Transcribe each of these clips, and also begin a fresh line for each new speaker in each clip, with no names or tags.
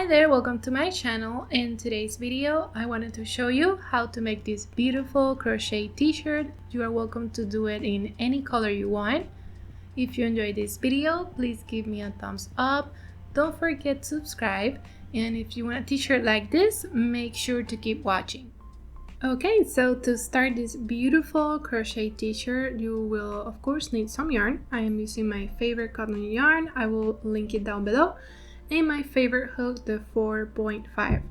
Hi there, welcome to my channel. In today's video I wanted to show you how to make this beautiful crochet t-shirt. You are welcome to do it in any color you want. If you enjoyed this video, please give me a thumbs up. Don't forget to subscribe, and if you want a t-shirt like this, make sure to keep watching. Okay, so to start this beautiful crochet t-shirt, you will of course need some yarn. I am using my favorite cotton yarn. I will link it down below. And my favorite hook, the 4.5.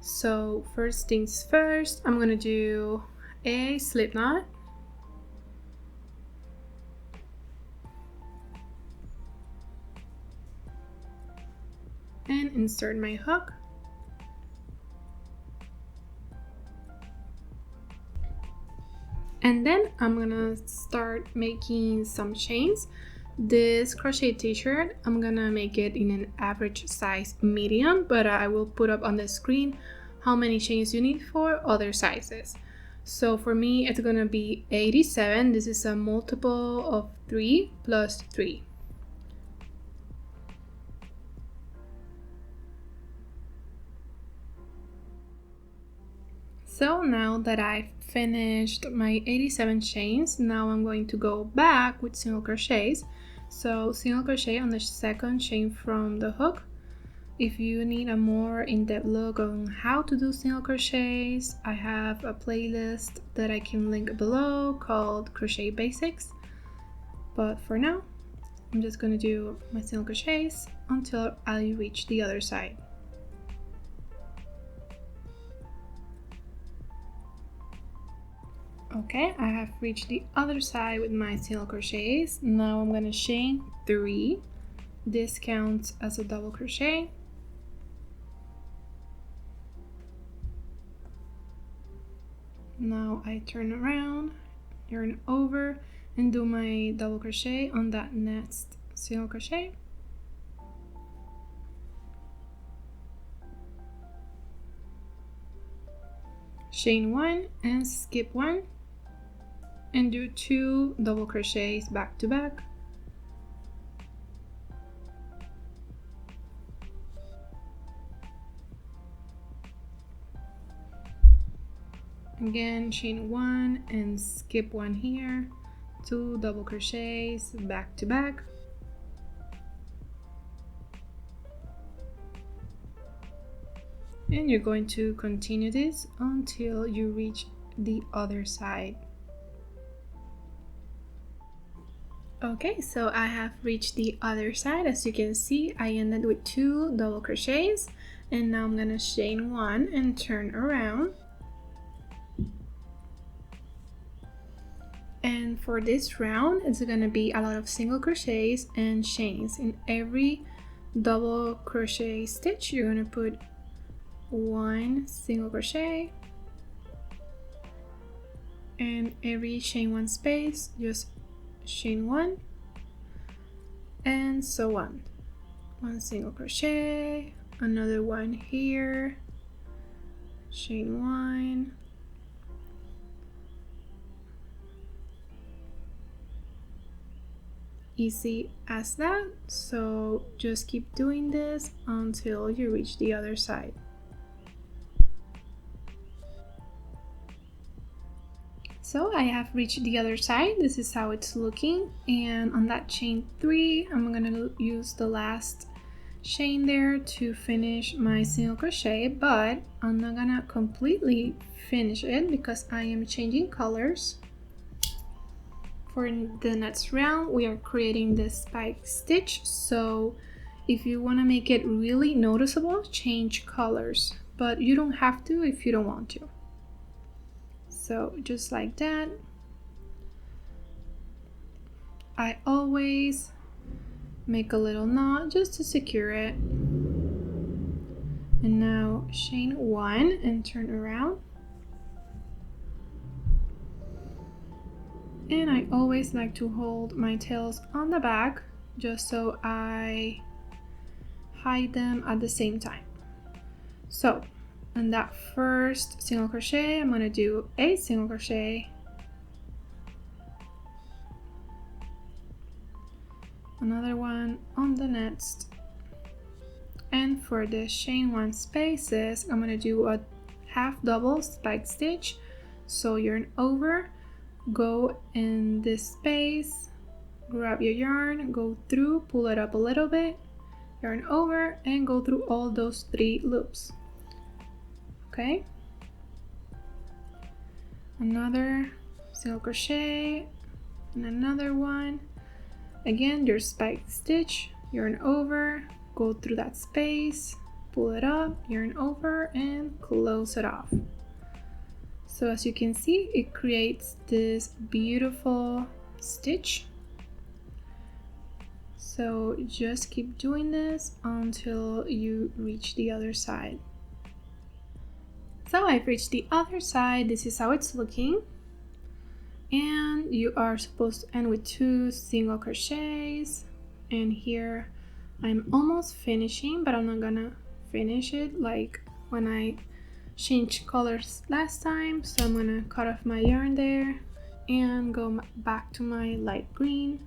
So first things first, I'm gonna do a slip knot. And insert my hook. And then I'm gonna start making some chains. This crochet t-shirt, I'm gonna make it in an average size medium, but I will put up on the screen how many chains you need for other sizes. So for me, it's gonna be 87. This is a multiple of 3 plus 3. So now that I've finished my 87 chains, now I'm going to go back with single crochets. So single crochet on the second chain from the hook. If you need a more in-depth look on how to do single crochets, I have a playlist that I can link below called Crochet Basics. But for now, I'm just going to do my single crochets until I reach the other side. Okay, I have reached the other side with my single crochets. Now I'm gonna chain 3. This counts as a double crochet. Now I turn around, yarn over, and do my double crochet on that next single crochet. Chain 1 and skip 1. And do 2 double crochets back to back. Again, chain 1 and skip 1 here, 2 double crochets back to back. And you're going to continue this until you reach the other side. Okay, so I have reached the other side. As you can see, I ended with 2 double crochets, and now I'm gonna chain 1 and turn around. And for this round, it's gonna be a lot of single crochets and chains. In every double crochet stitch, you're gonna put 1 single crochet, and every chain 1 space, just chain 1, and so on. 1 single crochet, another one here, chain 1, easy as that. So just keep doing this until you reach the other side. So I have reached the other side. This is how it's looking, and on that chain 3, I'm gonna use the last chain there to finish my single crochet, but I'm not gonna completely finish it because I am changing colors. For the next round, we are creating this spike stitch, so if you want to make it really noticeable, change colors, but you don't have to if you don't want to. So just like that. I always make a little knot just to secure it. And now chain 1 and turn around. And I always like to hold my tails on the back just so I hide them at the same time. So on that first single crochet, I'm going to do a single crochet, another one on the next, And for the chain one spaces, I'm going to do a half double spike stitch. So yarn over, go in this space, grab your yarn, go through, pull it up a little bit, yarn over, and go through all those 3 loops. Okay, another single crochet and another one. Again, your spike stitch, yarn over, go through that space, pull it up, yarn over, and close it off. So as you can see, it creates this beautiful stitch. So just keep doing this until you reach the other side. So I've reached the other side. This is how it's looking. And you are supposed to end with 2 single crochets. And here I'm almost finishing, but I'm not gonna finish it like when I changed colors last time. So I'm gonna cut off my yarn there and go back to my light green.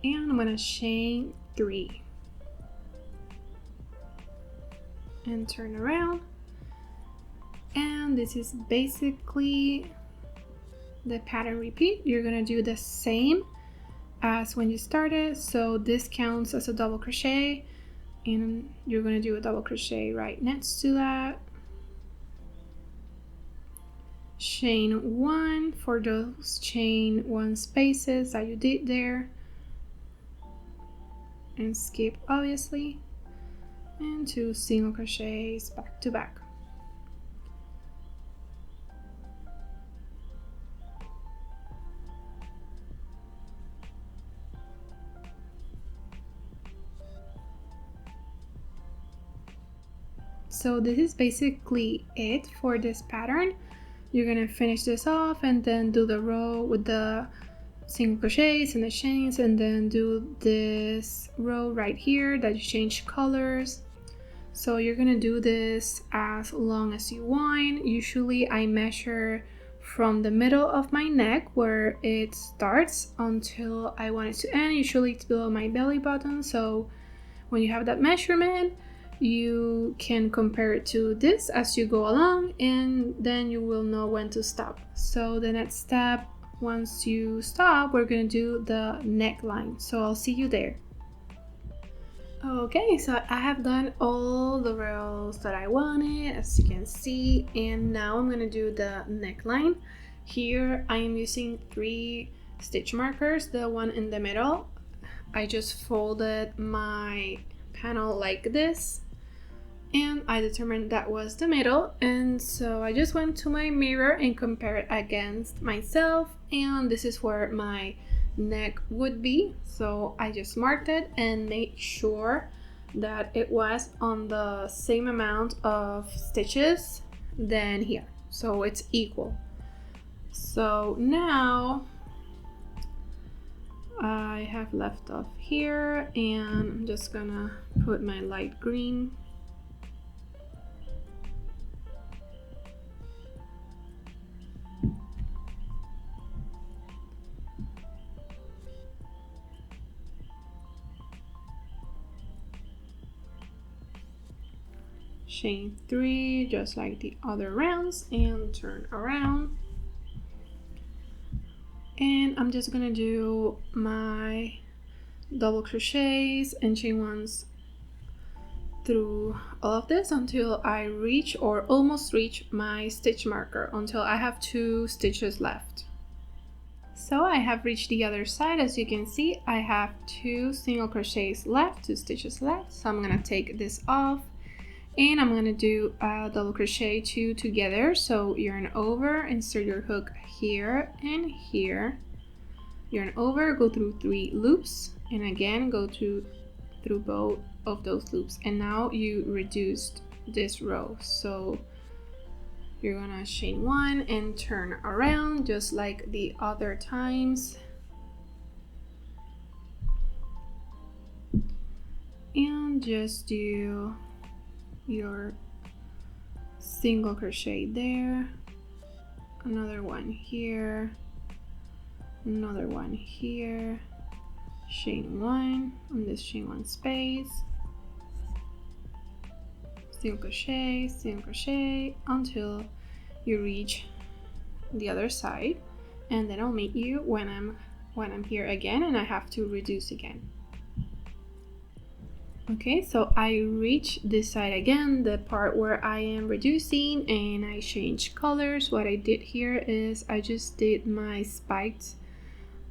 And I'm gonna chain 3 and turn around. And this is basically the pattern repeat. You're gonna do the same as when you started. So this counts as a double crochet, and you're gonna do a double crochet right next to that. Chain 1 for those chain 1 spaces that you did there, and skip obviously, and 2 single crochets back to back. So this is basically it for this pattern. You're gonna finish this off and then do the row with the single crochets and the chains, and then do this row right here that you change colors. So you're gonna do this as long as you want. Usually I measure from the middle of my neck where it starts until I want it to end. Usually it's below my belly button. So when you have that measurement, you can compare it to this as you go along, and then you will know when to stop. So the next step, once you stop, we're gonna do the neckline. So I'll see you there. Okay, so I have done all the rows that I wanted, as you can see, and now I'm gonna do the neckline. Here I am using 3 stitch markers, the one in the middle. I just folded my panel like this, and I determined that was the middle, and so I just went to my mirror and compared it against myself, and this is where my neck would be. So I just marked it and made sure that it was on the same amount of stitches than here, so it's equal. So now I have left off here, and I'm just gonna put my light green . Chain 3 just like the other rounds and turn around, and I'm just gonna do my double crochets and chain 1s through all of this until I reach or almost reach my stitch marker, until I have 2 stitches left. So I have reached the other side. As you can see, I have 2 single crochets left, 2 stitches left. So I'm gonna take this off, and I'm gonna do a double crochet 2 together. So yarn over, insert your hook here and here, yarn over, go through 3 loops, and again go through both of those loops, and now you reduced this row. So you're gonna chain 1 and turn around just like the other times, and just do your single crochet there, another one here, another one here, chain 1 on this chain 1 space, single crochet until you reach the other side, and then I'll meet you when I'm here again and I have to reduce again. Okay, so I reach this side again, the part where I am reducing, and I change colors. What I did here is I just did my spiked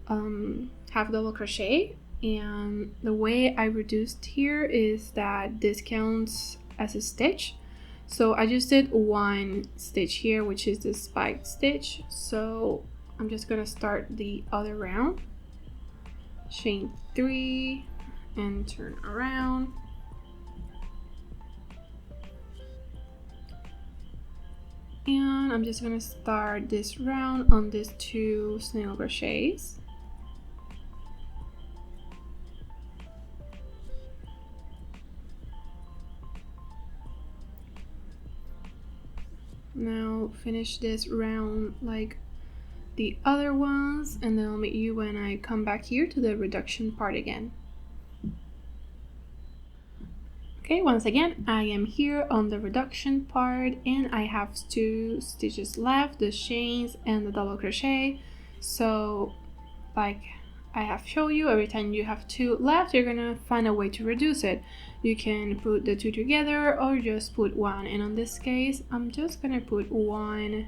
half double crochet, and the way I reduced here is that this counts as a stitch. So I just did one stitch here, which is the spiked stitch. So I'm just gonna start the other round, chain 3 and turn around, and I'm just gonna start this round on these 2 single crochets. Now finish this round like the other ones, and then I'll meet you when I come back here to the reduction part again. Okay, once again, I am here on the reduction part, and I have 2 stitches left, the chains and the double crochet. So like I have shown you, every time you have 2 left, you're gonna find a way to reduce it. You can put the 2 together or just put 1, and on this case I'm just gonna put 1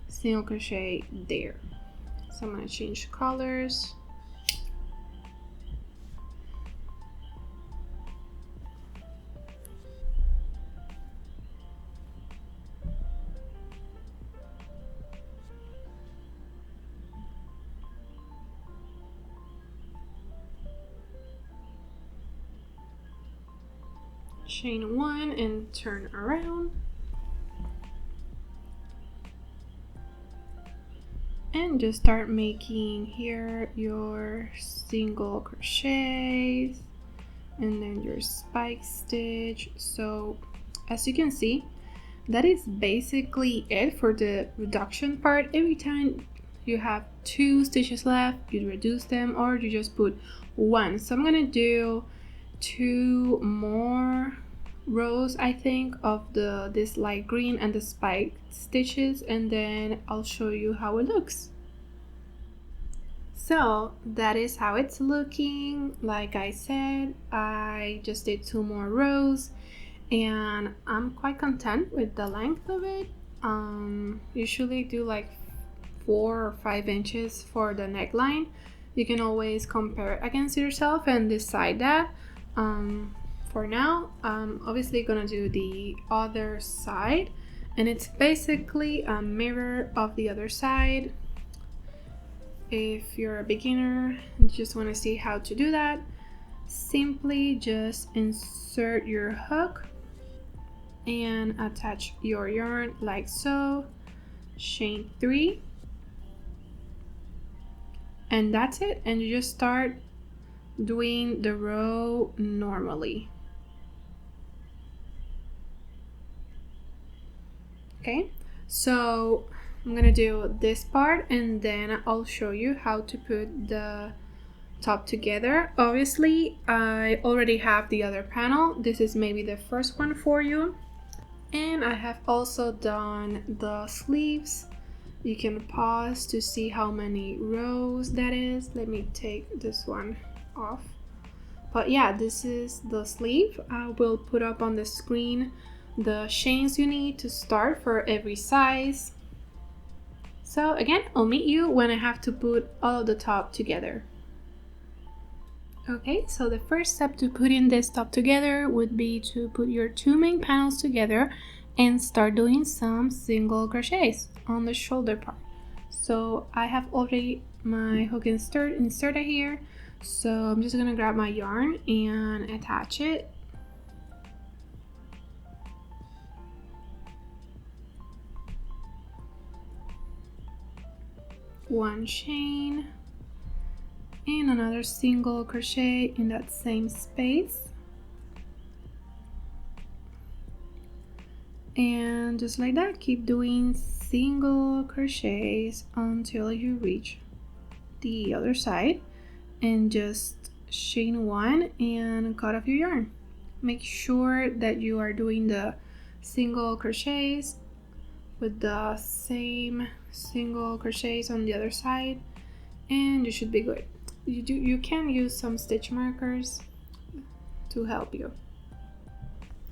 single crochet there. So I'm gonna change colors. Chain 1 and turn around, and just start making here your single crochets and then your spike stitch. So as you can see, that is basically it for the reduction part. Every time you have 2 stitches left, you reduce them or you just put 1. So I'm gonna do 2 more rows, I think, of this light green and the spike stitches, and then I'll show you how it looks. So that is how it's looking. Like I said, I just did 2 more rows and I'm quite content with the length of it. Usually do like 4 or 5 inches for the neckline. You can always compare it against yourself and decide that. For now, I'm obviously gonna do the other side, and it's basically a mirror of the other side. If you're a beginner and just want to see how to do that, simply just insert your hook and attach your yarn like so, chain 3, and that's it, and you just start doing the row normally. Okay, so I'm gonna do this part and then I'll show you how to put the top together. Obviously, I already have the other panel. This is maybe the first one for you. And I have also done the sleeves. You can pause to see how many rows that is. Let me take this one off. But yeah, this is the sleeve. I will put up on the screen the chains you need to start for every size. So again, I'll meet you when I have to put all of the top together. Okay, so the first step to putting this top together would be to put your 2 main panels together and start doing some single crochets on the shoulder part. So I have already my hook inserted here, so I'm just gonna grab my yarn and attach it. One chain and another single crochet in that same space, and just like that keep doing single crochets until you reach the other side, and just chain one and cut off your yarn. Make sure that you are doing the single crochets with the same single crochets on the other side, and you should be good. You can use some stitch markers to help you.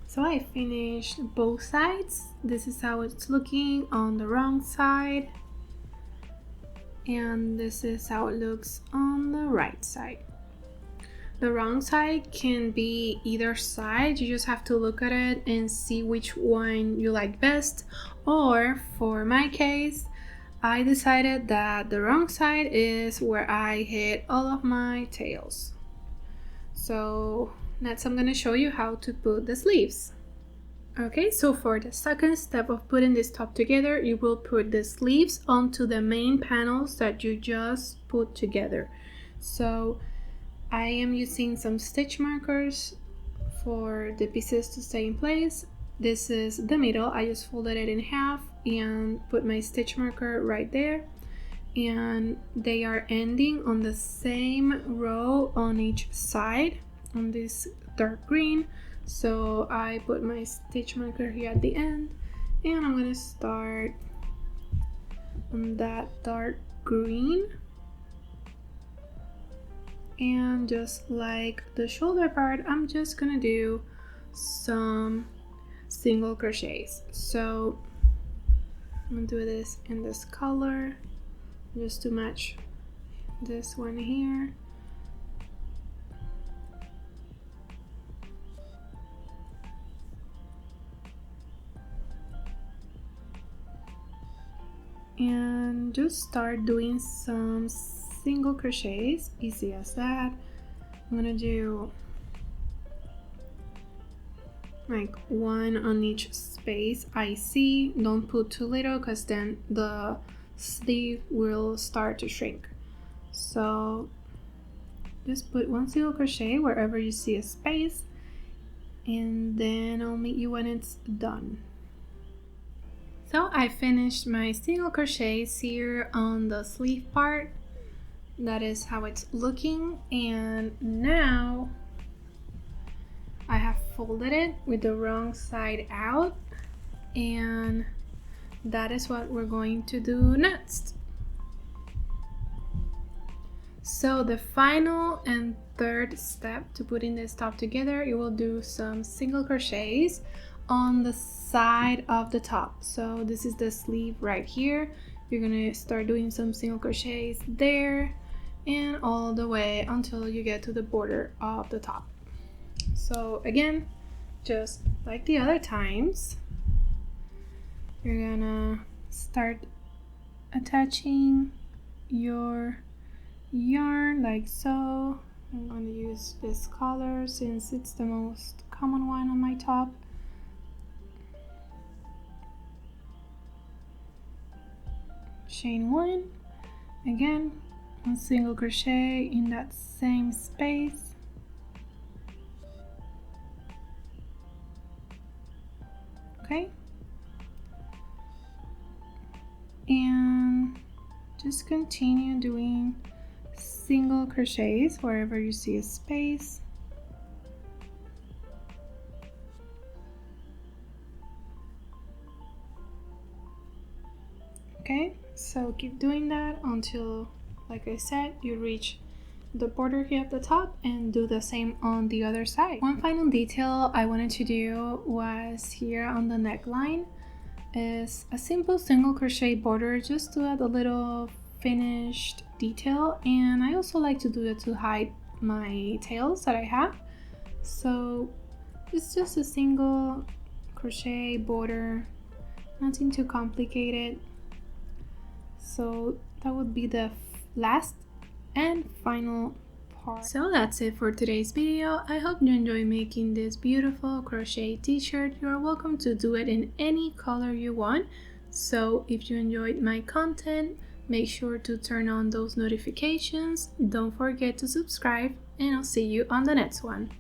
So I finished both sides. This is how it's looking on the wrong side, and this is how it looks on the right side. The wrong side can be either side. You just have to look at it and see which one you like best. Or for my case, I decided that the wrong side is where I hid all of my tails. So next I'm gonna show you how to put the sleeves. Okay, so for the second step of putting this top together, you will put the sleeves onto the main panels that you just put together. So I am using some stitch markers for the pieces to stay in place. This is the middle. I just folded it in half and put my stitch marker right there, and they are ending on the same row on each side on this dark green. So I put my stitch marker here at the end, and I'm gonna start on that dark green. And just like the shoulder part, I'm just gonna do some single crochets. So I'm gonna do this in this color just to match this one here. And just start doing some single crochets, easy as that. I'm gonna do like one on each space I see. Don't put too little because then the sleeve will start to shrink. So just put one single crochet wherever you see a space, and then I'll meet you when it's done. So I finished my single crochets here on the sleeve part. That is how it's looking, and now I have folded it with the wrong side out, and that is what we're going to do next. So the final and third step to putting this top together, you will do some single crochets on the side of the top. So this is the sleeve right here. You're gonna start doing some single crochets there and all the way until you get to the border of the top. So again, just like the other times, you're gonna start attaching your yarn like so. I'm going to use this color since it's the most common one on my top. Chain one, again, one single crochet in that same space. Okay, and just continue doing single crochets wherever you see a space. Okay, so keep doing that until, like I said, you reach the border here at the top, and do the same on the other side. One final detail I wanted to do was here on the neckline is a simple single crochet border just to add a little finished detail, and I also like to do it to hide my tails that I have. So it's just a single crochet border, nothing too complicated. So that would be the last and final part. So that's it for today's video. I hope you enjoy making this beautiful crochet t-shirt. You are welcome to do it in any color you want. So if you enjoyed my content, make sure to turn on those notifications. Don't forget to subscribe, and I'll see you on the next one.